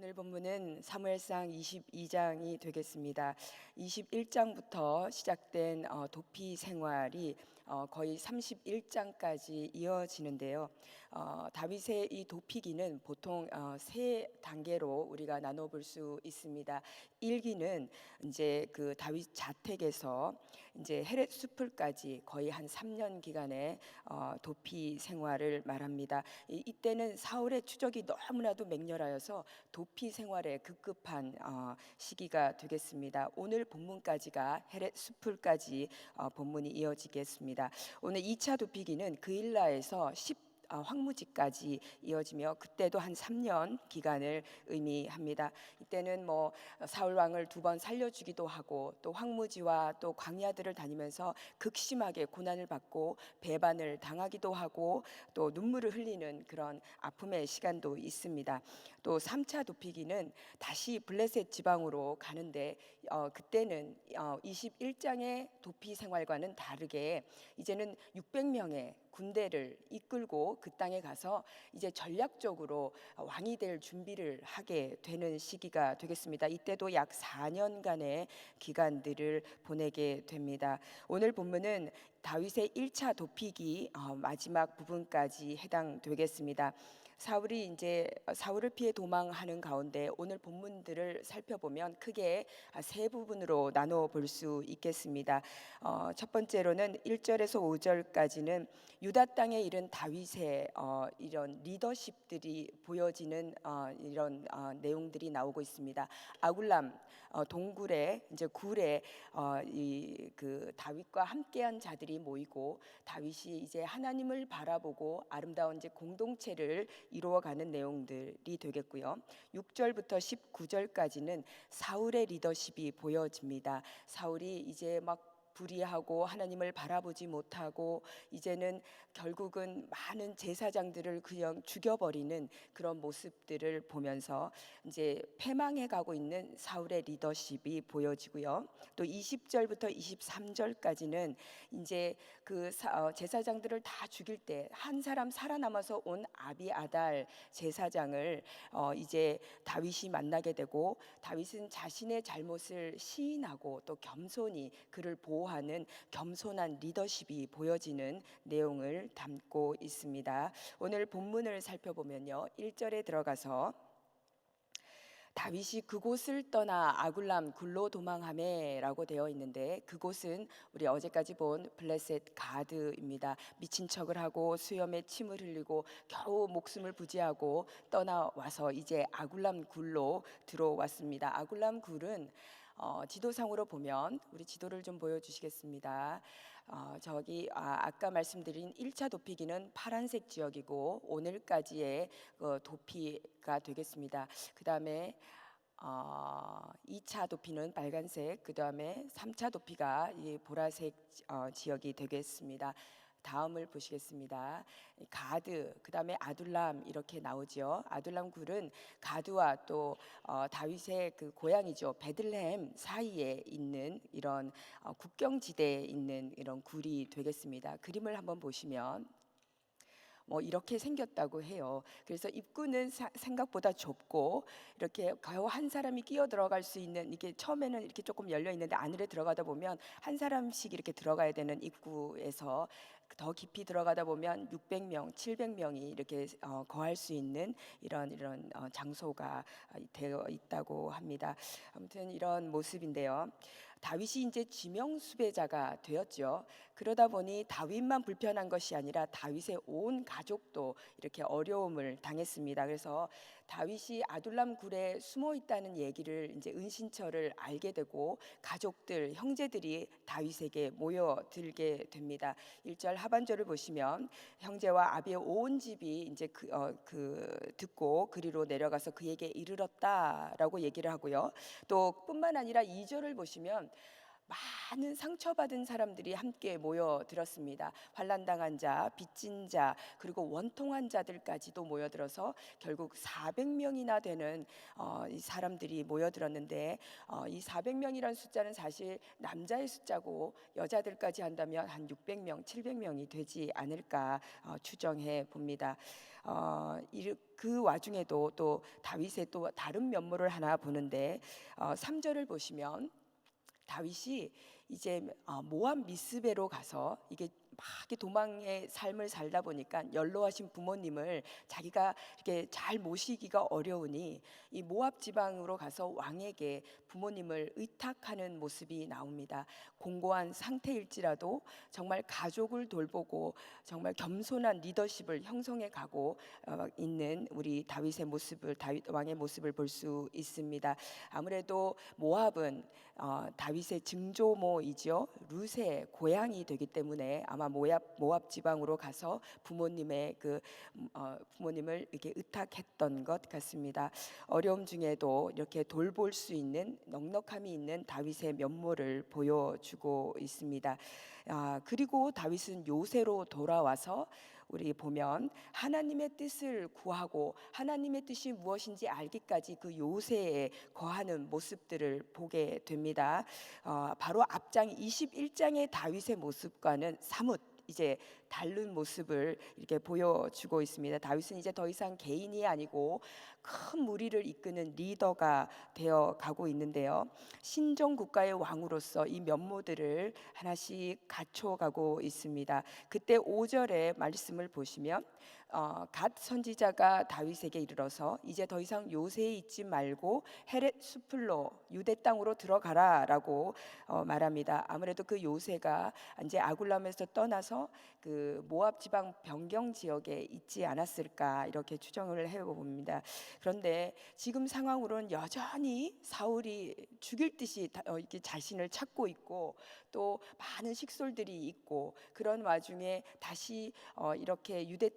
오늘 본문은 사무엘상 22장이 되겠습니다. 21장부터 시작된 도피 생활이 거의 31장까지 이어지는데요. 다윗의 이 도피기는 보통 세 단계로 우리가 나눠볼 수 있습니다. 1기는 이제 그 다윗 자택에서 이제 헤렛 수풀까지 거의 한 3년 기간의 도피 생활을 말합니다. 이때는 사울의 추적이 너무나도 맹렬하여서 도피 생활에 급급한 시기가 되겠습니다. 오늘 본문까지가 헤렛 수풀까지 본문이 이어지겠습니다. 오늘 2차 도피기는 그일라에서 황무지까지 이어지며 그때도 한 3년 기간을 의미합니다. 이때는 뭐 사울 왕을 2번 살려주기도 하고 또 황무지와 또 광야들을 다니면서 극심하게 고난을 받고 배반을 당하기도 하고 또 눈물을 흘리는 그런 아픔의 시간도 있습니다. 또 3차 도피기는 다시 블레셋 지방으로 가는데 그때는 21장의 도피 생활과는 다르게 이제는 600명의 군대를 이끌고 그 땅에 가서 이제 전략적으로 왕이 될 준비를 하게 되는 시기가 되겠습니다. 이때도 약 4년간의 기간들을 보내게 됩니다. 오늘 본문은 다윗의 1차 도피기 마지막 부분까지 해당되겠습니다. 사울이 이제 사울을 피해 도망하는 가운데 오늘 본문들을 살펴보면 크게 세 부분으로 나눠 볼 수 있겠습니다. 첫 번째로는 1절에서 5절까지는 유다 땅에 이른 다윗의 이런 리더십들이 보여지는 이런 내용들이 나오고 있습니다. 아굴람 동굴에 이제 굴에 이 그 다윗과 함께한 자들이 모이고 다윗이 이제 하나님을 바라보고 아름다운 이제 공동체를 이루어가는 내용들이 되겠고요. 6절부터 19절까지는 사울의 리더십이 보여집니다. 사울이 이제 막 불의하고 하나님을 바라보지 못하고 이제는 결국은 많은 제사장들을 그냥 죽여버리는 그런 모습들을 보면서 이제 패망해 가고 있는 사울의 리더십이 보여지고요. 또 20절부터 23절까지는 이제 그 제사장들을 다 죽일 때 한 사람 살아남아서 온 아비아달 제사장을 이제 다윗이 만나게 되고 다윗은 자신의 잘못을 시인하고 또 겸손히 그를 보호하는 겸손한 리더십이 보여지는 내용을 담고 있습니다. 오늘 본문을 살펴보면요. 1절에 들어가서 다윗이 그곳을 떠나 아굴람 굴로 도망하매라고 되어 있는데 그곳은 우리 어제까지 본 블레셋 가드입니다. 미친 척을 하고 수염에 침을 흘리고 겨우 목숨을 부지하고 떠나와서 이제 아굴람 굴로 들어왔습니다. 아굴람 굴은 지도상으로 보면 우리 지도를 좀 보여주시겠습니다. 저기 아까 말씀드린 1차 도피기는 파란색 지역이고 오늘까지의 도피가 되겠습니다. 그 다음에 2차 도피는 빨간색, 그 다음에 3차 도피가 이 보라색 지역이 되겠습니다. 다음을 보시겠습니다. 가드, 그 다음에 아둘람 이렇게 나오죠. 아둘람 굴은 가드와 또 다윗의 그 고향이죠. 베들레헴 사이에 있는 이런 국경지대에 있는 이런 굴이 되겠습니다. 그림을 한번 보시면 뭐 이렇게 생겼다고 해요. 그래서 입구는 생각보다 좁고 이렇게 겨우 한 사람이 끼어 들어갈 수 있는 이게 처음에는 이렇게 조금 열려 있는데 안으로 들어가다 보면 한 사람씩 이렇게 들어가야 되는 입구에서 더 깊이 들어가다 보면 600명, 700명이 이렇게 거할 수 있는 이런 장소가 되어 있다고 합니다. 아무튼 이런 모습인데요. 다윗이 이제 지명 수배자가 되었죠. 그러다 보니 다윗만 불편한 것이 아니라 다윗의 온 가족도 이렇게 어려움을 당했습니다. 그래서 다윗이 아둘람 굴에 숨어 있다는 얘기를 이제 은신처를 알게 되고 가족들, 형제들이 다윗에게 모여들게 됩니다. 1절 하반절을 보시면 형제와 아비의 온 집이 이제 듣고 그리로 내려가서 그에게 이르렀다라고 얘기를 하고요. 또 뿐만 아니라 2절을 보시면 많은 상처받은 사람들이 함께 모여들었습니다. 환난당한 자, 빚진 자, 그리고 원통한 자들까지도 모여들어서 결국 400명이나 되는 이 사람들이 모여들었는데, 이 400명이라는 숫자는 사실 남자의 숫자고 여자들까지 한다면 한 600명, 700명이 되지 않을까 추정해 봅니다. 그 와중에도 또 다윗의 또 다른 면모를 하나 보는데, 3절을 보시면 다윗이 이제 모압 미스베로 가서 이게 막 이렇게 도망의 삶을 살다 보니까 연로하신 부모님을 자기가 이렇게 잘 모시기가 어려우니 이 모압 지방으로 가서 왕에게 부모님을 의탁하는 모습이 나옵니다. 공고한 상태일지라도 정말 가족을 돌보고 정말 겸손한 리더십을 형성해 가고 있는 우리 다윗의 모습을, 다윗 왕의 모습을 볼 수 있습니다. 아무래도 모압은 다윗의 증조모이죠. 룻의 고향이 되기 때문에 아마 모압 지방으로 가서 부모님의 부모님을 이렇게 의탁했던 것 같습니다. 어려움 중에도 이렇게 돌볼 수 있는 넉넉함이 있는 다윗의 면모를 보여주고 있습니다. 그리고 다윗은 요새로 돌아와서 우리 보면 하나님의 뜻을 구하고 하나님의 뜻이 무엇인지 알기까지 그 요새에 거하는 모습들을 보게 됩니다. 바로 앞장 21장의 다윗의 모습과는 사뭇 이제 다른 모습을 이렇게 보여주고 있습니다. 다윗은 이제 더 이상 개인이 아니고 큰 무리를 이끄는 리더가 되어 가고 있는데요. 신종 국가의 왕으로서 이 면모들을 하나씩 갖춰가고 있습니다. 그때 5절의 말씀을 보시면 갓 선지자가 다윗에게 이르러서 이제 더 이상 요새에 있지 말고 헤렛 수풀로 유대 땅으로 들어가라라고 말합니다. 아무래도 그 요새가 이제 아굴람에서 떠나서 그 모압 지방 변경 지역에 있지 않았을까 이렇게 추정을 해봅니다. 그런데 지금 상황으로는 여전히 사울이 죽일 듯이 이렇게 자신을 찾고 있고 또 많은 식솔들이 있고 그런 와중에 다시 이렇게 유다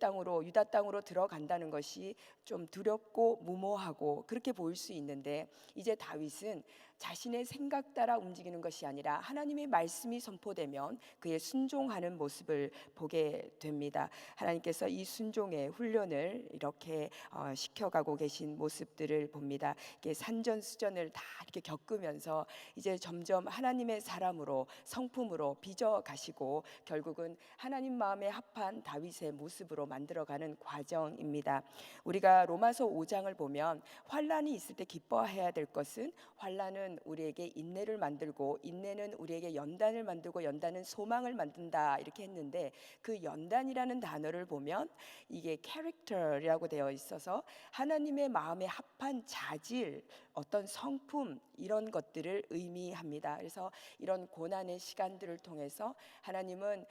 땅으로 들어간다는 것이 좀 두렵고 무모하고 그렇게 보일 수 있는데, 이제 다윗은 자신의 생각 따라 움직이는 것이 아니라 하나님의 말씀이 선포되면 그의 순종하는 모습을 보게 됩니다. 하나님께서 이 순종의 훈련을 이렇게 시켜가고 계신 모습들을 봅니다. 이게 산전수전을 다 이렇게 겪으면서 이제 점점 하나님의 사람으로 성품으로 빚어 가시고 결국은 하나님 마음에 합한 다윗의 모습으로 만들어가는 과정입니다. 우리가 로마서 5장을 보면 환난이 있을 때 기뻐해야 될 것은 환난은 우리에게 인내를 만들고 인내는 우리에게 연단을 만들고 연단은 소망을 만든다 이렇게 했는데, 그 연단이라는 단어를 보면 이게 캐릭터라고 되어 있어서 하나님의 마음에 합한 자질, 어떤 성품 이런 것들을 의미합니다. 그래서 이런 고난의 시간들을 통해서 하나님은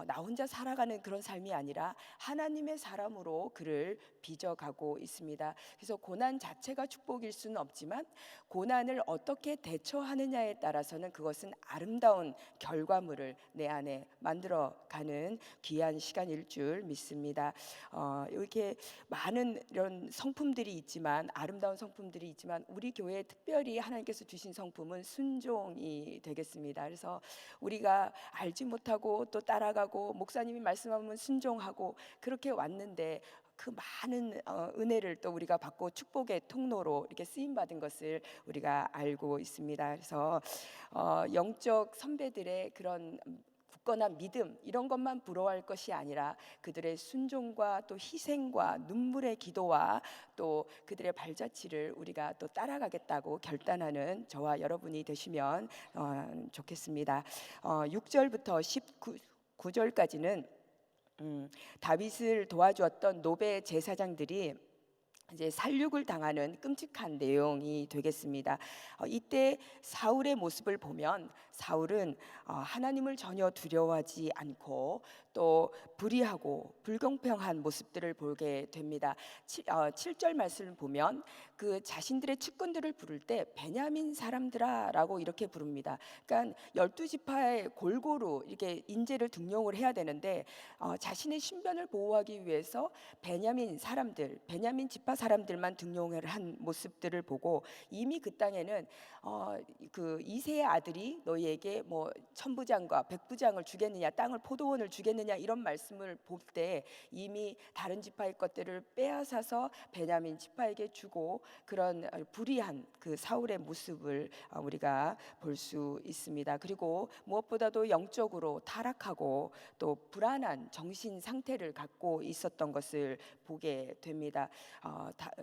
나 혼자 살아가는 그런 삶이 아니라 하나님의 사람으로 그를 빚어가고 있습니다. 그래서 고난 자체가 축복일 수는 없지만 고난을 어떻게 대처하느냐에 따라서는 그것은 아름다운 결과물을 내 안에 만들어가는 귀한 시간일 줄 믿습니다. 이렇게 많은 이런 성품들이 있지만, 아름다운 성품들이 있지만 우리 교회에 특별히 하나님께서 주신 성품은 순종이 되겠습니다. 그래서 우리가 알지 못하고 또 따라가고 목사님이 말씀하면 순종하고 그렇게 왔는데 그 많은 은혜를 또 우리가 받고 축복의 통로로 이렇게 쓰임 받은 것을 우리가 알고 있습니다. 그래서 영적 선배들의 그런 굳건한 믿음 이런 것만 부러워할 것이 아니라 그들의 순종과 또 희생과 눈물의 기도와 또 그들의 발자취를 우리가 또 따라가겠다고 결단하는 저와 여러분이 되시면 좋겠습니다. 6절부터 19절까지는 다윗을 도와주었던 노베 제사장들이 이제 살육을 당하는 끔찍한 내용이 되겠습니다. 이때 사울의 모습을 보면 사울은 하나님을 전혀 두려워하지 않고 또 불의하고 불공평한 모습들을 보게 됩니다. 7절 말씀을 보면 그 자신들의 측근들을 부를 때 베냐민 사람들아라고 이렇게 부릅니다. 그러니까 12지파에 골고루 이렇게 인재를 등용을 해야 되는데 자신의 신변을 보호하기 위해서 베냐민 사람들, 베냐민 지파 사람들만 등용을 한 모습들을 보고 이미 그 땅에는 그 이세의 아들이 너희에게 뭐 천부장과 백부장을 주겠느냐, 땅을 포도원을 주겠느냐 이런 말씀을 볼 때 이미 다른 지파의 것들을 빼앗아서 베냐민 지파에게 주고 그런 불의한 그 사울의 모습을 우리가 볼 수 있습니다. 그리고 무엇보다도 영적으로 타락하고 또 불안한 정신 상태를 갖고 있었던 것을 보게 됩니다.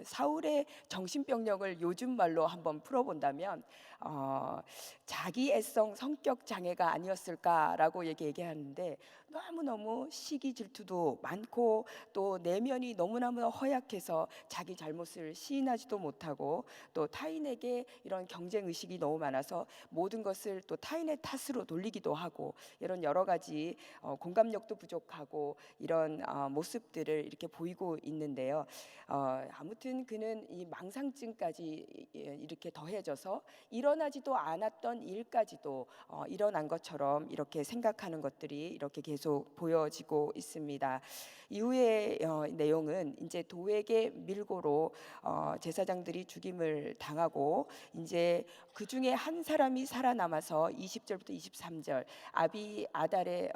사울의 정신병력을 요즘 말로 한번 풀어본다면 자기애성 성격 장애가 아니었을까라고 얘기하는데 너무너무 시기 질투도 많고 또 내면이 너무너무 허약해서 자기 잘못을 시인하지도 못하고 또 타인에게 이런 경쟁 의식이 너무 많아서 모든 것을 또 타인의 탓으로 돌리기도 하고 이런 여러 가지 공감력도 부족하고 이런 모습들을 이렇게 보이고 있는데요. 아무튼 그는 이 망상증까지 이렇게 더해져서 일어나지도 않았던 일까지도 일어난 것처럼 이렇게 생각하는 것들이 이렇게 계속 보여지고 있습니다. 이후의 내용은 이제 도액의 밀고로 제사장들이 죽임을 당하고 이제 그 중에 한 사람이 살아남아서 20절부터 23절 아비아달의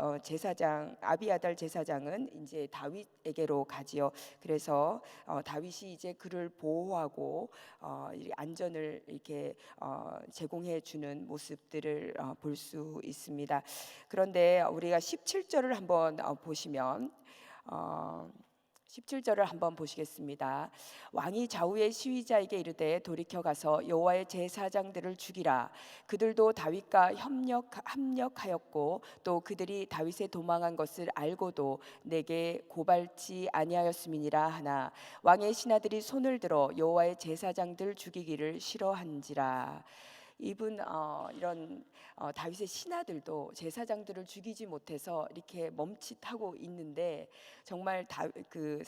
아비아달 제사장은 이제 다윗에게로 가지요. 그래서 다윗이 이제 그를 보호하고 안전을 이렇게 제공해 주는 모습들을 볼 수 있습니다. 그런데 우리가 17절을 한번 보시면 17절을 한번 보시겠습니다. 왕이 좌우의 시위자에게 이르되 돌이켜 가서 여호와의 제사장들을 죽이라. 그들도 다윗과 합력하였고 또 그들이 다윗에 도망한 것을 알고도 내게 고발치 아니하였음이니라 하나 왕의 신하들이 손을 들어 여호와의 제사장들 죽이기를 싫어한지라. 이분 이런 다윗의 신하들도 제사장들을 죽이지 못해서 이렇게 멈칫하고 있는데 정말 그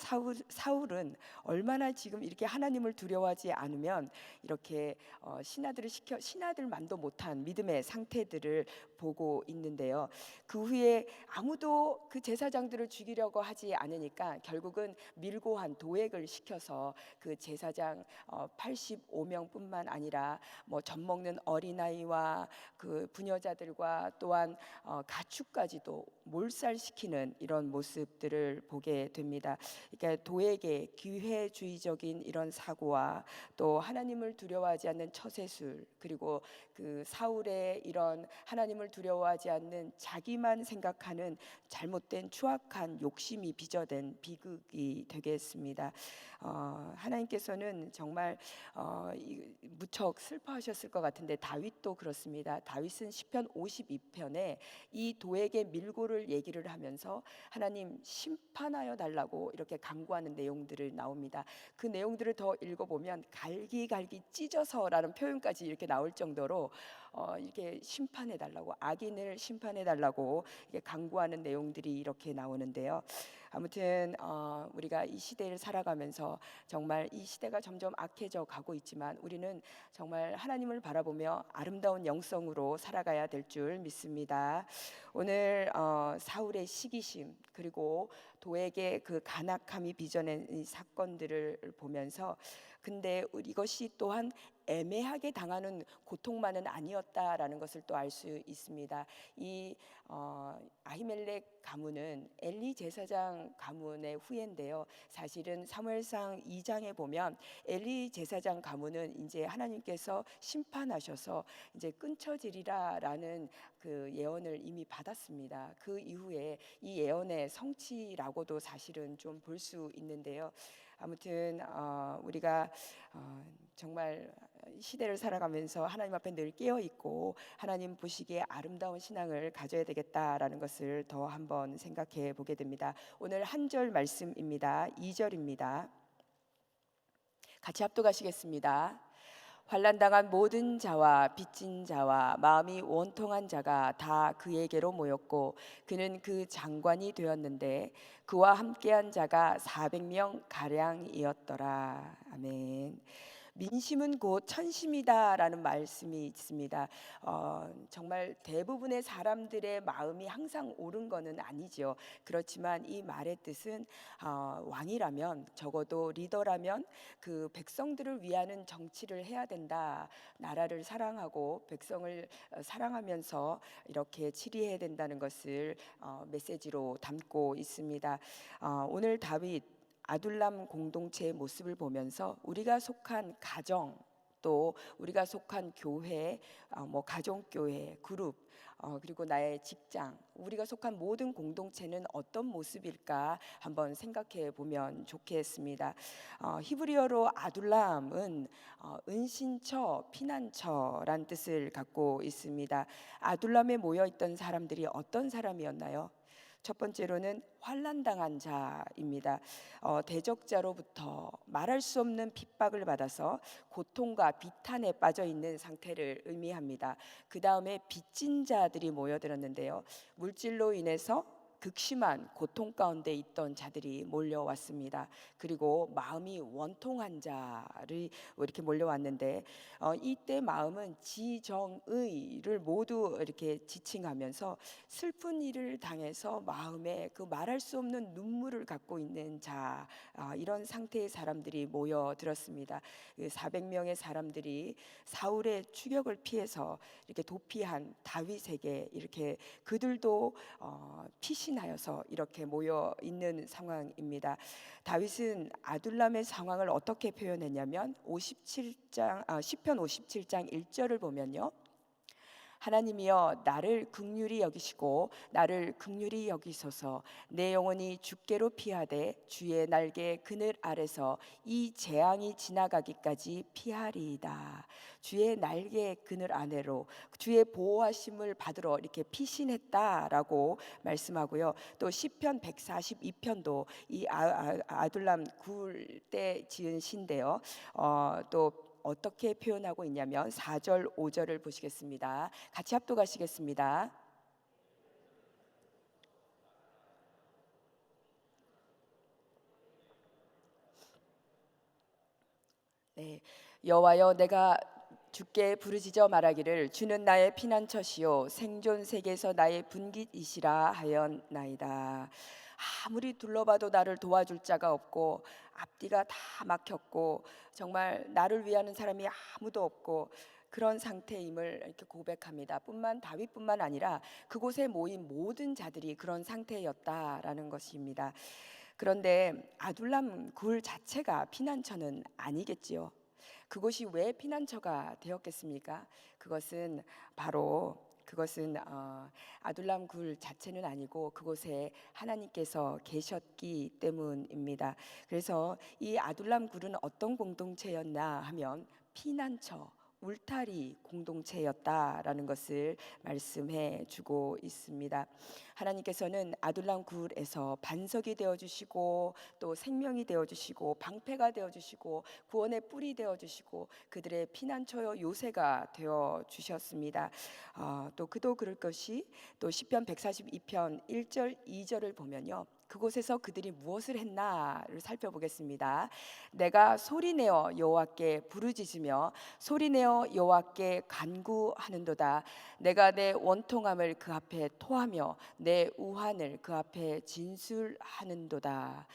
사울은 얼마나 지금 이렇게 하나님을 두려워하지 않으면 이렇게 신하들만도 못한 믿음의 상태들을 보고 있는데요. 그 후에 아무도 그 제사장들을 죽이려고 하지 않으니까 결국은 밀고한 도액을 시켜서 그 제사장 85명뿐만 아니라 뭐 젖먹는 어린아이와 그 부녀자들과 또한 가축까지도 몰살시키는 이런 모습들을 보게 됩니다. 그러니까 도액의 기회주의적인 이런 사고와 또 하나님을 두려워하지 않는 처세술 그리고 그 사울의 이런 하나님을 두려워하지 않는 자기만 생각하는 잘못된 추악한 욕심이 빚어낸 비극이 되겠습니다. 하나님께서는 정말 무척 슬퍼하셨을 것 같은데 다윗도 그렇습니다. 다윗은 시편 52편에 이 도액의 밀고를 얘기를 하면서 하나님 심판하여 달라고 이렇게 간구하는 내용들을 나옵니다. 그 내용들을 더 읽어보면 갈기갈기 찢어서라는 표현까지 이렇게 나올 정도로 이렇게 심판해 달라고 악인을 심판해 달라고 간구하는 내용들이 이렇게 나오는데요. 아무튼 우리가 이 시대를 살아가면서 정말 이 시대가 점점 악해져 가고 있지만 우리는 정말 하나님을 바라보며 아름다운 영성으로 살아가야 될 줄 믿습니다. 오늘 사울의 시기심 그리고 도액의 그 간악함이 빚어낸 이 사건들을 보면서 근데 이것이 또한 애매하게 당하는 고통만은 아니었다라는 것을 또 알 수 있습니다. 이 아히멜렉 가문은 엘리 제사장 가문의 후예인데요. 사실은 사무엘상 2장에 보면 엘리 제사장 가문은 이제 하나님께서 심판하셔서 이제 끊쳐지리라라는 그 예언을 이미 받았습니다. 그 이후에 이 예언의 성취라고도 사실은 좀 볼 수 있는데요. 아무튼 우리가 정말 시대를 살아가면서 하나님 앞에 늘 깨어 있고 하나님 보시기에 아름다운 신앙을 가져야 되겠다라는 것을 더 한번 생각해 보게 됩니다. 오늘 한 절 말씀입니다. 2절입니다. 같이 합독하시겠습니다. 환난당한 모든 자와 빚진 자와 마음이 원통한 자가 다 그에게로 모였고 그는 그 장관이 되었는데 그와 함께한 자가 400명 가량이었더라. 아멘. 민심은 곧 천심이다라는 말씀이 있습니다. 정말 대부분의 사람들의 마음이 항상 옳은 것은 아니죠. 그렇지만 이 말의 뜻은 왕이라면, 적어도 리더라면 그 백성들을 위하는 정치를 해야 된다. 나라를 사랑하고 백성을 사랑하면서 이렇게 치리해야 된다는 것을 메시지로 담고 있습니다. 오늘 다윗 아둘람 공동체의 모습을 보면서 우리가 속한 가정, 또 우리가 속한 교회, 뭐 가정교회, 그룹, 그리고 나의 직장, 우리가 속한 모든 공동체는 어떤 모습일까 한번 생각해 보면 좋겠습니다. 히브리어로 아둘람은 은신처, 피난처란 뜻을 갖고 있습니다. 아둘람에 모여 있던 사람들이 어떤 사람이었나요? 첫 번째로는 환난당한 자입니다. 대적자로부터 말할 수 없는 핍박을 받아서 고통과 비탄에 빠져 있는 상태를 의미합니다. 그 다음에 빚진 자들이 모여들었는데요. 물질로 인해서 극심한 고통 가운데 있던 자들이 몰려왔습니다. 그리고 마음이 원통한 자를 이렇게 몰려왔는데, 이때 마음은 지정의를 모두 이렇게 지칭하면서 슬픈 일을 당해서 마음에 그 말할 수 없는 눈물을 갖고 있는 자, 이런 상태의 사람들이 모여들었습니다. 400명의 사람들이 사울의 추격을 피해서 이렇게 도피한 다윗에게 이렇게 그들도 피신하여서 이렇게 모여 있는 상황입니다. 다윗은 아둘람의 상황을 어떻게 표현했냐면 57장 시편 57장 1절을 보면요. 하나님이여 나를 긍휼히 여기시고 나를 긍휼히 여기소서. 내 영혼이 주께로 피하되 주의 날개 그늘 아래서 이 재앙이 지나가기까지 피하리이다. 주의 날개 그늘 아래로 주의 보호하심을 받으러 이렇게 피신했다라고 말씀하고요. 또 시편 142편도 이 아둘람 굴 때 지은 시인데요. 또 어떻게 표현하고 있냐면 4절 5절을 보시겠습니다. 같이 합독하시겠습니다. 네, 여호와여 내가 주께 부르짖어 말하기를 주는 나의 피난처시요 생존 세계에서 나의 분깃이시라 하였나이다. 아무리 둘러봐도 나를 도와줄 자가 없고 앞뒤가 다 막혔고 정말 나를 위하는 사람이 아무도 없고 그런 상태임을 이렇게 고백합니다. 다윗뿐만 아니라 그곳에 모인 모든 자들이 그런 상태였다라는 것입니다. 그런데 아둘람 굴 자체가 피난처는 아니겠지요. 그곳이 왜 피난처가 되었겠습니까? 그것은 아둘람 굴 자체는 아니고 그곳에 하나님께서 계셨기 때문입니다. 그래서 이 아둘람 굴은 어떤 공동체였나 하면 피난처, 울타리 공동체였다라는 것을 말씀해 주고 있습니다. 하나님께서는 아둘람 굴에서 반석이 되어 주시고 또 생명이 되어 주시고 방패가 되어 주시고 구원의 뿔이 되어 주시고 그들의 피난처요 요새가 되어 주셨습니다. 또 그도 그럴 것이 또 시편 142편 1절 2절을 보면요. 그곳에서 그들이 무엇을 했나를 살펴보겠습니다. 내가 소리내어 여호와께 부르짖으며 소리내어 여호와께 간구하는도다. 내가 내 원통함을 그 앞에 토하며 내 우환을 그 앞에 진술하는도다.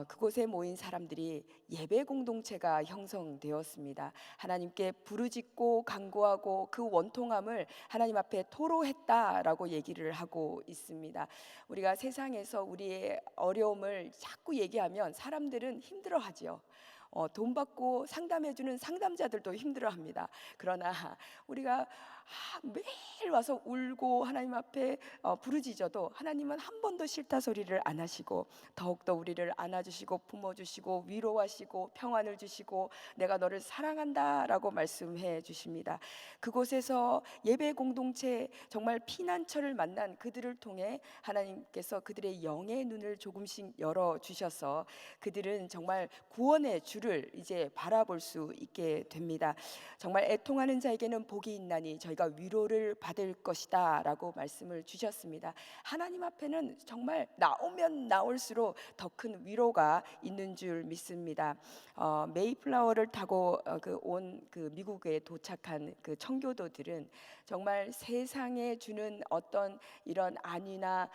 그곳에 모인 사람들이 예배 공동체가 형성되었습니다. 하나님께 부르짖고 간구하고 그 원통함을 하나님 앞에 토로했다라고 얘기를 하고 있습니다. 우리가 세상에서 우리의 어려움을 자꾸 얘기하면 사람들은 힘들어하지요. 돈 받고 상담해주는 상담자들도 힘들어합니다. 그러나 우리가 매일 와서 울고 하나님 앞에 부르짖어도 하나님은 한 번도 싫다 소리를 안 하시고 더욱더 우리를 안아주시고 품어주시고 위로하시고 평안을 주시고 내가 너를 사랑한다라고 말씀해 주십니다. 그곳에서 예배 공동체 정말 피난처를 만난 그들을 통해 하나님께서 그들의 영의 눈을 조금씩 열어주셔서 그들은 정말 구원의 주를 자유를 이제 바라볼 수 있게 됩니다. 정말 애통하는 자에게는 복이 있나니 저희가 위로를 받을 것이다라고 말씀을 주셨습니다. 하나님 앞에는 정말 나오면 나올수록 더 큰 위로가 있는 줄 믿습니다. 메이플라워를 타고 온 미국에 도착한 그 청교도들은 정말 세상에 주는 어떤 이런 안위나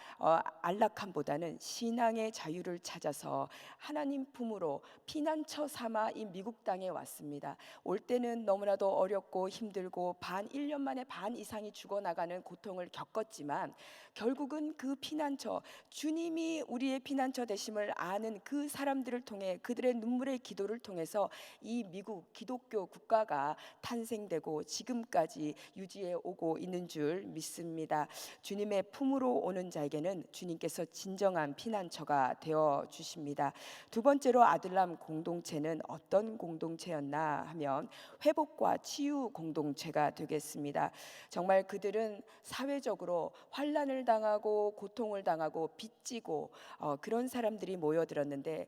안락함보다는 신앙의 자유를 찾아서 하나님 품으로 피난처 삼아 이 미국 땅에 왔습니다. 올 때는 너무나도 어렵고 힘들고 1년 만에 반 이상이 죽어나가는 고통을 겪었지만 결국은 그 피난처, 주님이 우리의 피난처 되심을 아는 그 사람들을 통해 그들의 눈물의 기도를 통해서 이 미국 기독교 국가가 탄생되고 지금까지 유지해 오고 있는 줄 믿습니다. 주님의 품으로 오는 자에게는 주님께서 진정한 피난처가 되어 주십니다. 두 번째로 아둘람 공동체는 어떤 공동체였나 하면 회복과 치유 공동체가 되겠습니다. 정말 그들은 사회적으로 환난을 당하고 고통을 당하고 빚지고 그런 사람들이 모여들었는데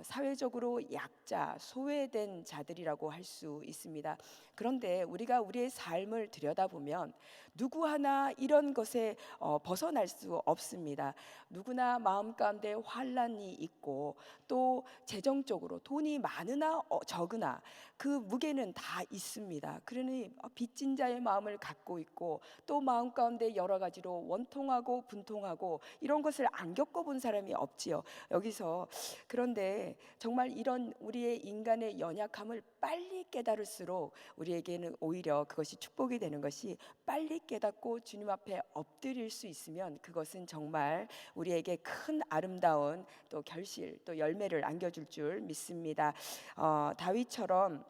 사회적으로 약자, 소외된 자들이라고 할 수 있습니다. 그런데 우리가 우리의 삶을 들여다보면 누구 하나 이런 것에 벗어날 수 없습니다. 누구나 마음 가운데 환난이 있고 또 재정적으로 돈이 많으나 적으나 그 무게는 다 있습니다. 그러니 빚진 자의 마음을 갖고 있고 또 마음 가운데 여러 가지로 원통하고 분통하고 이런 것을 안 겪어본 사람이 없지요. 여기서 그런데 정말 이런 우리의 인간의 연약함을 빨리 깨달을수록 우리에게는 오히려 그것이 축복이 되는 것이 빨리 깨닫고 주님 앞에 엎드릴 수 있으면 그것은 정말 우리에게 큰 아름다운 또 결실 또 열매를 안겨줄 줄 믿습니다. 다윗처럼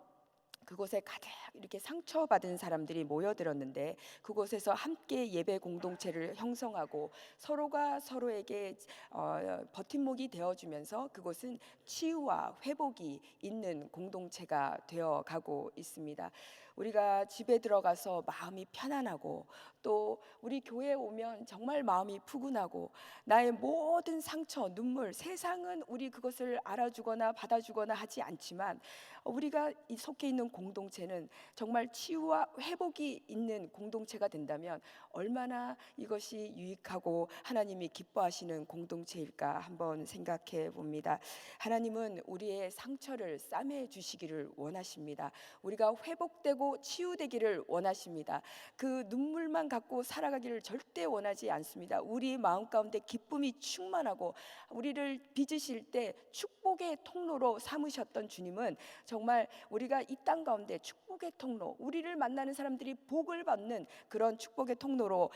그곳에 가득 이렇게 상처받은 사람들이 모여들었는데 그곳에서 함께 예배 공동체를 형성하고 서로가 서로에게 버팀목이 되어주면서 그곳은 치유와 회복이 있는 공동체가 되어가고 있습니다. 우리가 집에 들어가서 마음이 편안하고 또 우리 교회에 오면 정말 마음이 푸근하고 나의 모든 상처, 눈물, 세상은 우리 그것을 알아주거나 받아주거나 하지 않지만 우리가 속해 있는 공동체는 정말 치유와 회복이 있는 공동체가 된다면 얼마나 이것이 유익하고 하나님이 기뻐하시는 공동체일까 한번 생각해 봅니다. 하나님은 우리의 상처를 싸매 주시기를 원하십니다. 우리가 회복되고 치유되기를 원하십니다. 그 눈물만 갖고 살아가기를 절대 원하지 않습니다. 우리 마음 가운데 기쁨이 충만하고 우리를 빚으실 때 축복의 통로로 삼으셨던 주님은 정말 우리가 이 땅 가운데 축복의 통로, 우리를 만나는 사람들이 복을 받는 그런 축복의 통로로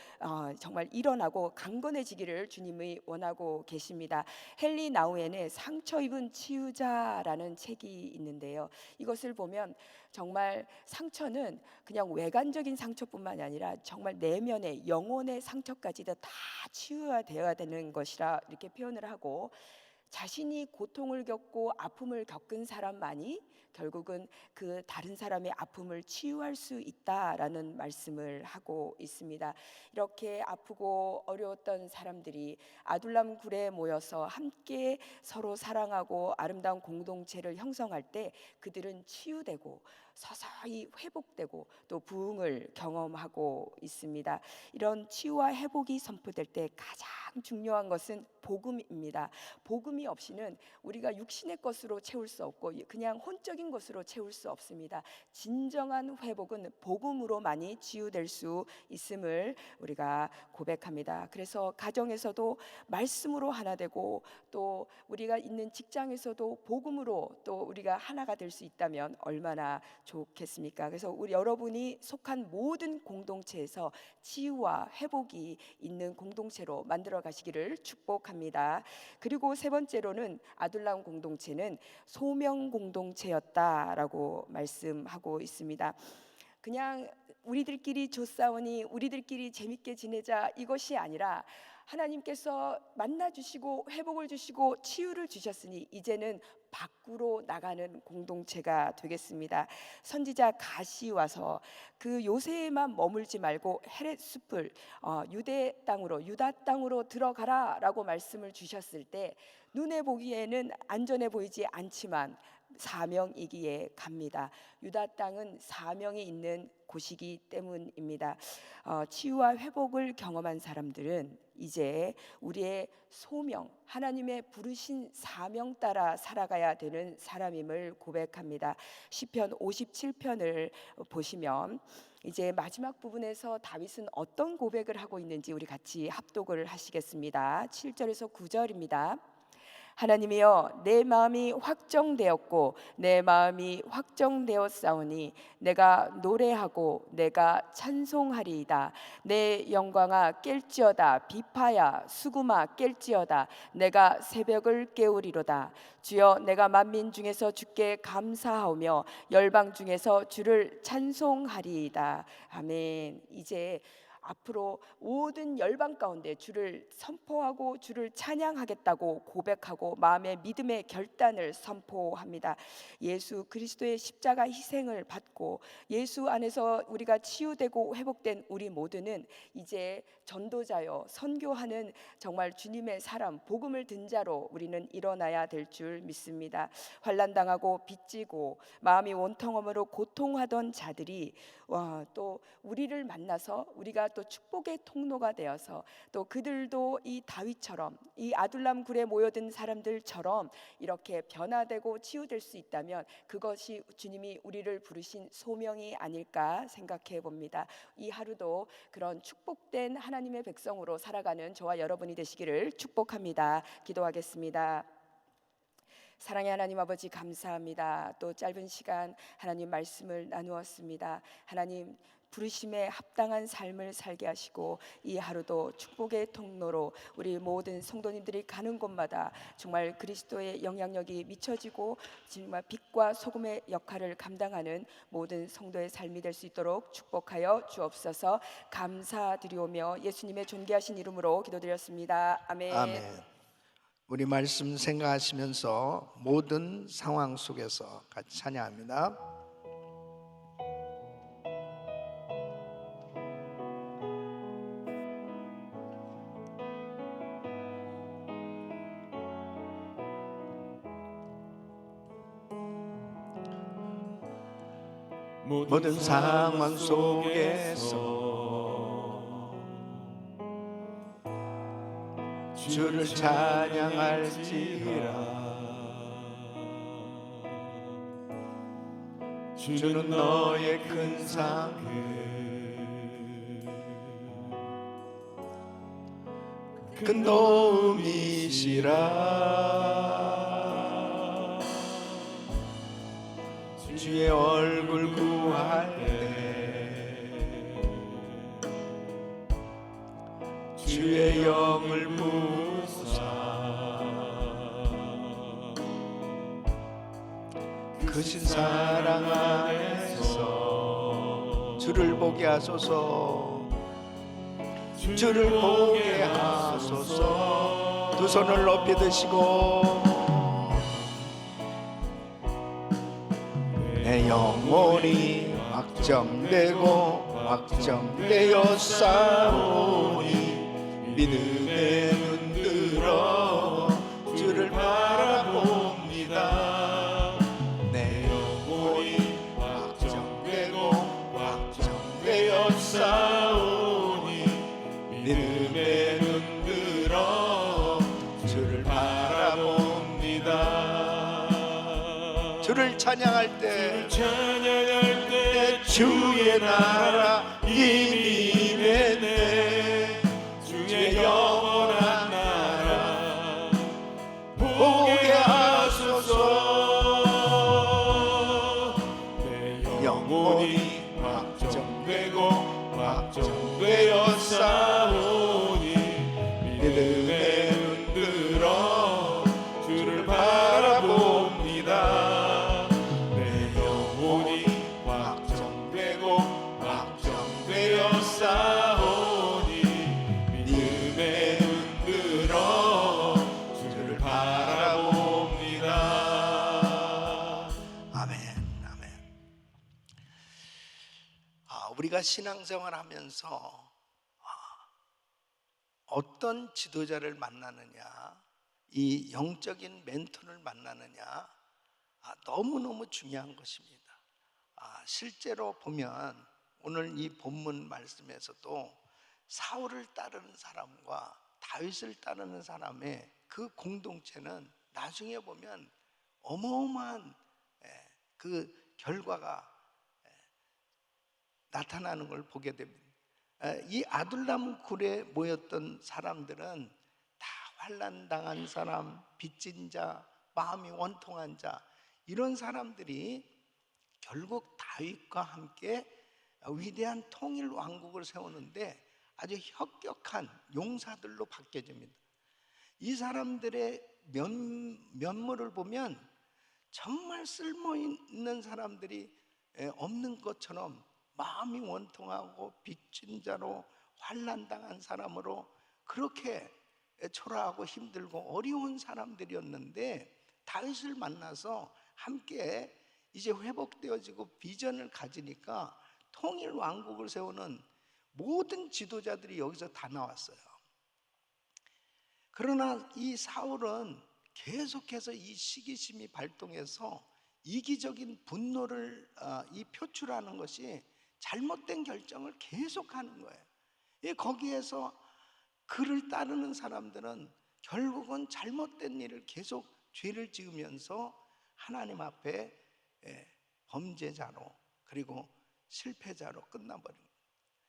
정말 일어나고 강건해지기를 주님이 원하고 계십니다. 헨리 나우엔의 상처 입은 치유자라는 책이 있는데요. 이것을 보면 정말 상처는 그냥 외관적인 상처뿐만이 아니라 정말 내면의 영혼의 상처까지도 다 치유가 되어야 되는 것이라 이렇게 표현을 하고 자신이 고통을 겪고 아픔을 겪은 사람만이 결국은 그 다른 사람의 아픔을 치유할 수 있다라는 말씀을 하고 있습니다. 이렇게 아프고 어려웠던 사람들이 아둘람 굴에 모여서 함께 서로 사랑하고 아름다운 공동체를 형성할 때 그들은 치유되고 서서히 회복되고 또 부흥을 경험하고 있습니다. 이런 치유와 회복이 선포될 때 가장 중요한 것은 복음입니다. 복음이 없이는 우리가 육신의 것으로 채울 수 없고 그냥 혼적인 것으로 채울 수 없습니다. 진정한 회복은 복음으로만이 치유될 수 있음을 우리가 고백합니다. 그래서 가정에서도 말씀으로 하나 되고 또 우리가 있는 직장에서도 복음으로 또 우리가 하나가 될 수 있다면 얼마나 좋겠습니까? 그래서 우리 여러분이 속한 모든 공동체에서 치유와 회복이 있는 공동체로 만들어 가시기를 축복합니다. 그리고 세 번째로는 아둘람 공동체는 소명 공동체였다라고 말씀하고 있습니다. 그냥 우리들끼리 좋사오니 우리들끼리 재밌게 지내자 이것이 아니라 하나님께서 만나 주시고 회복을 주시고 치유를 주셨으니 이제는 밖으로 나가는 공동체가 되겠습니다. 선지자 갓이 와서 그 요새에만 머물지 말고 헤렛 숲을 유대 땅으로 유다 땅으로 들어가라라고 말씀을 주셨을 때 눈에 보기에는 안전해 보이지 않지만 사명이기에 갑니다. 유다 땅은 사명이 있는 곳이기 때문입니다. 치유와 회복을 경험한 사람들은 이제 우리의 소명, 하나님의 부르신 사명 따라 살아가야 되는 사람임을 고백합니다. 시편 57편을 보시면 이제 마지막 부분에서 다윗은 어떤 고백을 하고 있는지 우리 같이 합독을 하시겠습니다. 7절에서 9절입니다. 하나님이여, 내 마음이 확정되었고 내 마음이 확정되었사오니 내가 노래하고 내가 찬송하리이다. 내 영광아 깰지어다. 비파야 수구마 깰지어다. 내가 새벽을 깨우리로다. 주여, 내가 만민 중에서 주께 감사하오며 열방 중에서 주를 찬송하리이다. 아멘. 이제 앞으로 모든 열방 가운데 주를 선포하고 주를 찬양하겠다고 고백하고 마음의 믿음의 결단을 선포합니다. 예수 그리스도의 십자가 희생을 받고 예수 안에서 우리가 치유되고 회복된 우리 모두는 이제 전도자요 선교하는 정말 주님의 사람, 복음을 든 자로 우리는 일어나야 될 줄 믿습니다. 환난 당하고 빚지고 마음이 원통함으로 고통하던 자들이 또 우리를 만나서 우리가 또 축복의 통로가 되어서 또 그들도 이 다윗처럼 이 아둘람 굴에 모여든 사람들처럼 이렇게 변화되고 치유될 수 있다면 그것이 주님이 우리를 부르신 소명이 아닐까 생각해 봅니다. 이 하루도 그런 축복된 하나님의 백성으로 살아가는 저와 여러분이 되시기를 축복합니다. 기도하겠습니다. 사랑의 하나님 아버지, 감사합니다. 또 짧은 시간 하나님 말씀을 나누었습니다. 하나님 부르심에 합당한 삶을 살게 하시고 이 하루도 축복의 통로로 우리 모든 성도님들이 가는 곳마다 정말 그리스도의 영향력이 미쳐지고 정말 빛과 소금의 역할을 감당하는 모든 성도의 삶이 될 수 있도록 축복하여 주옵소서. 감사드리오며 예수님의 존귀하신 이름으로 기도드렸습니다. 아멘. 아멘. 우리 말씀 생각하시면서 모든 상황 속에서 같이 찬양합니다. 모든 상황 속에서 주를 찬양할지라. 주는 너의 큰 상급, 큰 도움이시라. 주의 얼굴 구할 때 주의 영을 부사 크신 사랑 안에서 주를 보게 하소서. 주를 보게 하소서. 두 손을 높이 드시고 내 영혼이 확정되고 확정되어 싸우니 믿음에 눈들어 주를 바라봅니다. 내 영혼이 확정되고 확정되어 싸우니 믿음에 눈들어 주를 바라봅니다. 주를 찬양할 때 주의 나라 이미 임했네. 주의 영원한 나라 보게 하소서. 내 영혼이 확정되고 확정되어 싸우니 믿음에 눈들어 주를 바라봅니다. 내 영혼이 확정되고 확정되어 싸우니 믿음에 눈들어 주를 바라봅니다. 아멘. 아멘. 우리가 신앙생활 하면서 어떤 지도자를 만나느냐, 이 영적인 멘토를 만나느냐, 너무너무 중요한 것입니다. 실제로 보면 오늘 이 본문 말씀에서도 사울을 따르는 사람과 다윗을 따르는 사람의 그 공동체는 나중에 보면 어마어마한 그 결과가 나타나는 걸 보게 됩니다. 이 아둘람 굴에 모였던 사람들은 다 환난당한 사람, 빚진 자, 마음이 원통한 자, 이런 사람들이 결국 다윗과 함께 위대한 통일 왕국을 세우는데 아주 혁혁한 용사들로 바뀌어집니다. 이 사람들의 면모를 보면 정말 쓸모있는 사람들이 없는 것처럼 마음이 원통하고 빚진 자로 환난당한 사람으로 그렇게 초라하고 힘들고 어려운 사람들이었는데 다윗을 만나서 함께 이제 회복되어지고 비전을 가지니까 통일 왕국을 세우는 모든 지도자들이 여기서 다 나왔어요. 그러나 이 사울은 계속해서 이 시기심이 발동해서 이기적인 분노를 표출하는 것이 잘못된 결정을 계속하는 거예요. 거기에서 그를 따르는 사람들은 결국은 잘못된 일을 계속 죄를 지으면서 하나님 앞에 범죄자로 그리고 실패자로 끝나버린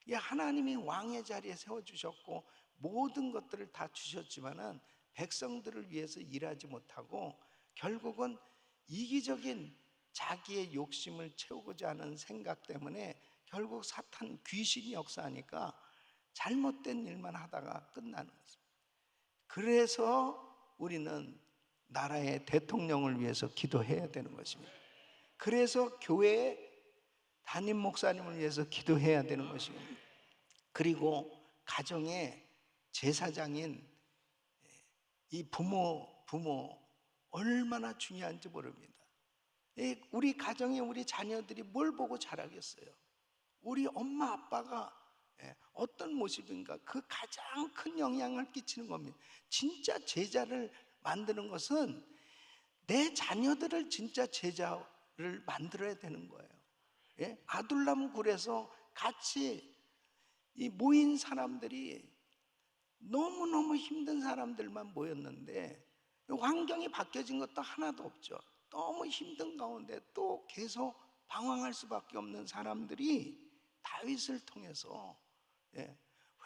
거예요. 하나님이 왕의 자리에 세워주셨고 모든 것들을 다 주셨지만은 백성들을 위해서 일하지 못하고 결국은 이기적인 자기의 욕심을 채우고자 하는 생각 때문에 결국 사탄 귀신이 역사하니까 잘못된 일만 하다가 끝나는 것입니다. 그래서 우리는 나라의 대통령을 위해서 기도해야 되는 것입니다. 그래서 교회의 담임 목사님을 위해서 기도해야 되는 것입니다. 그리고 가정의 제사장인 이 부모 얼마나 중요한지 모릅니다. 우리 가정에 우리 자녀들이 뭘 보고 자라겠어요? 우리 엄마 아빠가 어떤 모습인가, 그 가장 큰 영향을 끼치는 겁니다. 진짜 제자를 만드는 것은 내 자녀들을 진짜 제자를 만들어야 되는 거예요. 아둘람 굴에서 같이 이 모인 사람들이 너무너무 힘든 사람들만 모였는데 환경이 바뀌어진 것도 하나도 없죠. 너무 힘든 가운데 또 계속 방황할 수밖에 없는 사람들이 다윗을 통해서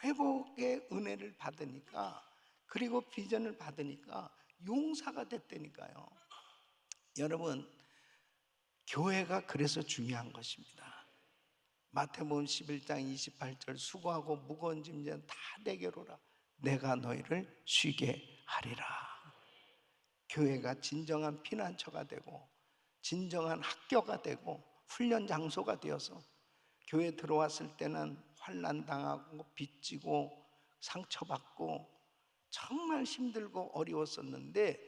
회복의 은혜를 받으니까, 그리고 비전을 받으니까 용사가 됐다니까요. 여러분, 교회가 그래서 중요한 것입니다. 마태복음 11장 28절 수고하고 무거운 짐진 다 내게로 오라 내가 너희를 쉬게 하리라. 교회가 진정한 피난처가 되고 진정한 학교가 되고 훈련 장소가 되어서 교회 들어왔을 때는 환난당하고 빚지고 상처받고 정말 힘들고 어려웠었는데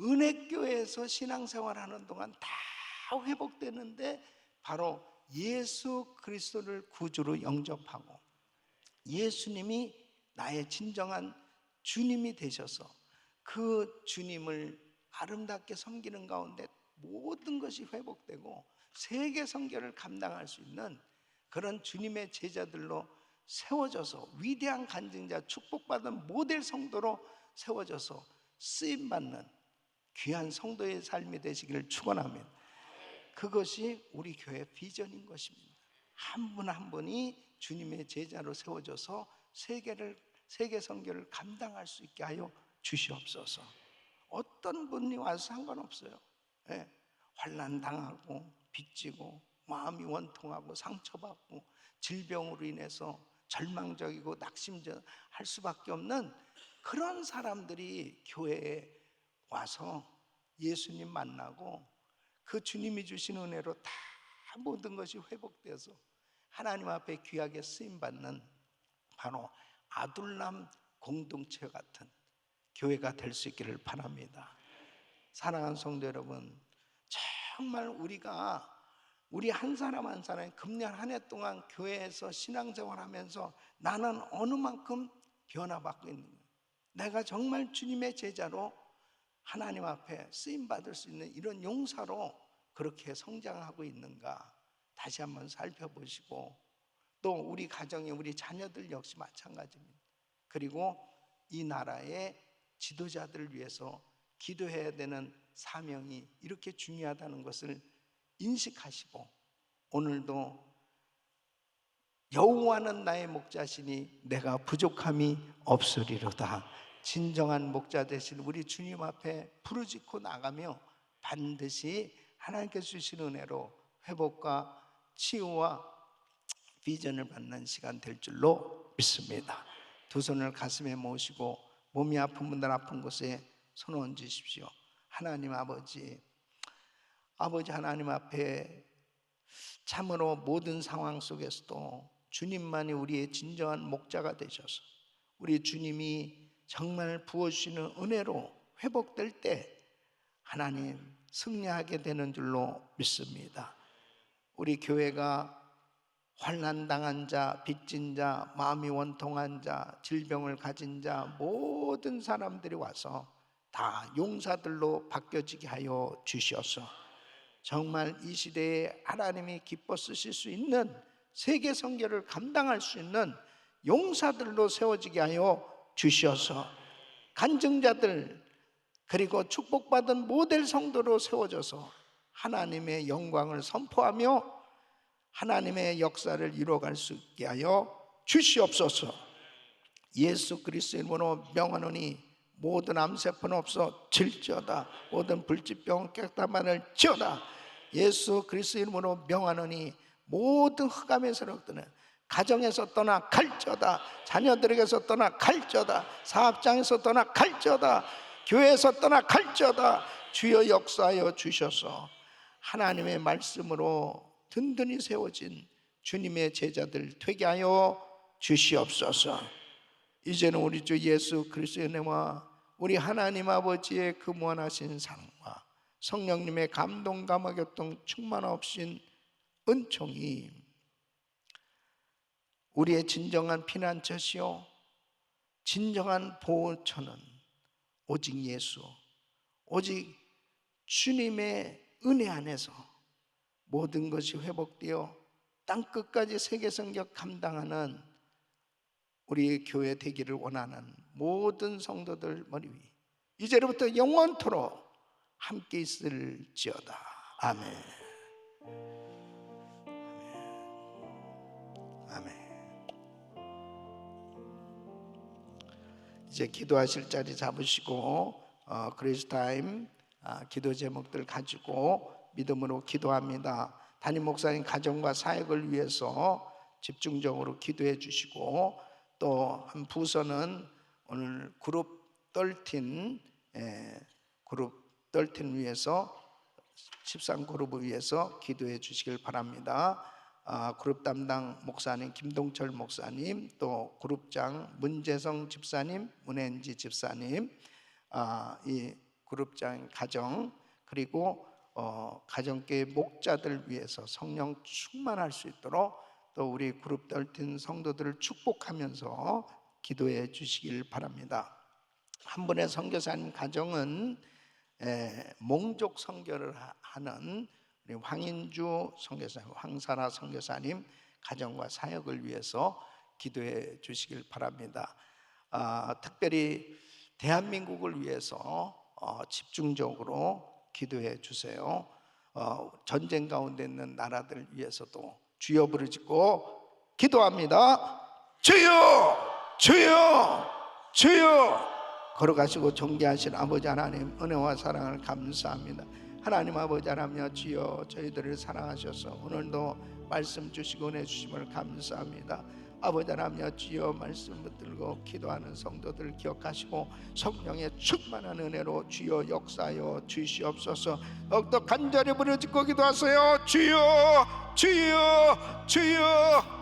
은혜교회에서 신앙생활하는 동안 다 회복되는데 바로 예수 그리스도를 구주로 영접하고 예수님이 나의 진정한 주님이 되셔서 그 주님을 아름답게 섬기는 가운데 모든 것이 회복되고 세계 선교를 감당할 수 있는 그런 주님의 제자들로 세워져서 위대한 간증자, 축복받은 모델 성도로 세워져서 쓰임받는 귀한 성도의 삶이 되시기를 축원합니다. 그것이 우리 교회 비전인 것입니다. 한 분 한 분이 주님의 제자로 세워져서 세계 선교를 감당할 수 있게 하여 주시옵소서. 어떤 분이 와서 상관없어요. 환난 당하고 빚지고 마음이 원통하고 상처받고 질병으로 인해서 절망적이고 낙심할 수밖에 없는 그런 사람들이 교회에 와서 예수님 만나고 그 주님이 주신 은혜로 다 모든 것이 회복되어서 하나님 앞에 귀하게 쓰임받는 바로 아둘람 공동체 같은 교회가 될 수 있기를 바랍니다. 사랑하는 성도 여러분, 정말 우리 한 사람 한 사람이 금년 한 해 동안 교회에서 신앙생활하면서 나는 어느 만큼 변화받고 있는가, 내가 정말 주님의 제자로 하나님 앞에 쓰임 받을 수 있는 이런 용사로 그렇게 성장하고 있는가 다시 한번 살펴보시고, 또 우리 가정의 우리 자녀들 역시 마찬가지입니다. 그리고 이 나라의 지도자들을 위해서 기도해야 되는 사명이 이렇게 중요하다는 것을 인식하시고, 오늘도 여호와는 나의 목자시니 내가 부족함이 없으리로다, 진정한 목자 되신 우리 주님 앞에 부르짖고 나가며 반드시 하나님께서 주신 은혜로 회복과 치유와 비전을 받는 시간 될 줄로 믿습니다. 두 손을 가슴에 모시고 몸이 아픈 분들 아픈 곳에 손 얹으십시오. 하나님 아버지 하나님 앞에 참으로 모든 상황 속에서도 주님만이 우리의 진정한 목자가 되셔서 우리 주님이 정말 부어주시는 은혜로 회복될 때 하나님 승리하게 되는 줄로 믿습니다. 우리 교회가 환난당한 자, 빚진 자, 마음이 원통한 자, 질병을 가진 자 모든 사람들이 와서 다 용사들로 바뀌어지게 하여 주셔서 정말 이 시대에 하나님이 기뻐 쓰실 수 있는 세계 선교를 감당할 수 있는 용사들로 세워지게 하여 주셔서 간증자들 그리고 축복받은 모델 성도로 세워져서 하나님의 영광을 선포하며 하나님의 역사를 이루어갈 수 있게 하여 주시옵소서. 예수 그리스도의 이름으로 명하노니 모든 암세포는 없어 질지어다, 모든 불치병 깨끗함을 지어다. 예수 그리스도의 이름으로 명하노니 모든 흑암에서 떠나 가정에서 떠나 갈지어다, 자녀들에게서 떠나 갈지어다, 사업장에서 떠나 갈지어다, 교회에서 떠나 갈지어다. 주여 역사하여 주셔서 하나님의 말씀으로 든든히 세워진 주님의 제자들 되게 하여 주시옵소서. 이제는 우리 주 예수 그리스도의 은혜와 우리 하나님 아버지의 그 무한하신 사랑과 성령님의 감동 감화 교통 충만 없인 은총이 우리의 진정한 피난처시요 진정한 보호처는 오직 예수, 오직 주님의 은혜 안에서 모든 것이 회복되어 땅끝까지 세계성격 감당하는 우리 교회 되기를 원하는 모든 성도들 머리 위 이제로부터 영원토록 함께 있을지어다. 아멘. 아멘. 이제 기도하실 자리 잡으시고 그레이스 타임 기도 제목들 가지고 믿음으로 기도합니다. 담임 목사님 가정과 사역을 위해서 집중적으로 기도해 주시고, 또 한 부서는 오늘 그룹 13 위해서 13그룹을 위해서 기도해 주시길 바랍니다. 그룹 담당 목사님 김동철 목사님, 또 그룹장 문재성 집사님, 문현지 집사님, 이 그룹장 가정 그리고 가정교회 목자들 위해서 성령 충만할 수 있도록 또 우리 그룹 13 성도들을 축복하면서 기도해 주시길 바랍니다. 한 분의 선교사님 가정은 몽족 선교를 하는 우리 황인주 선교사님, 황사라 선교사님 가정과 사역을 위해서 기도해 주시길 바랍니다. 특별히 대한민국을 위해서 집중적으로 기도해 주세요. 전쟁 가운데 있는 나라들을 위해서도 주여 부르짖고 기도합니다. 주여, 주여, 주여. 걸어가시고 존귀하신 아버지 하나님, 은혜와 사랑을 감사합니다. 하나님 아버지 하나님, 주여 저희들을 사랑하셔서 오늘도 말씀 주시고 은혜 주심을 감사합니다. 아버지 하나님, 주여 말씀 붙들고 기도하는 성도들 기억하시고 성령의 충만한 은혜로 주여 역사하여 주시옵소서. 더욱더 간절히 부르짖고 기도하세요. 주여, 주여, 주여.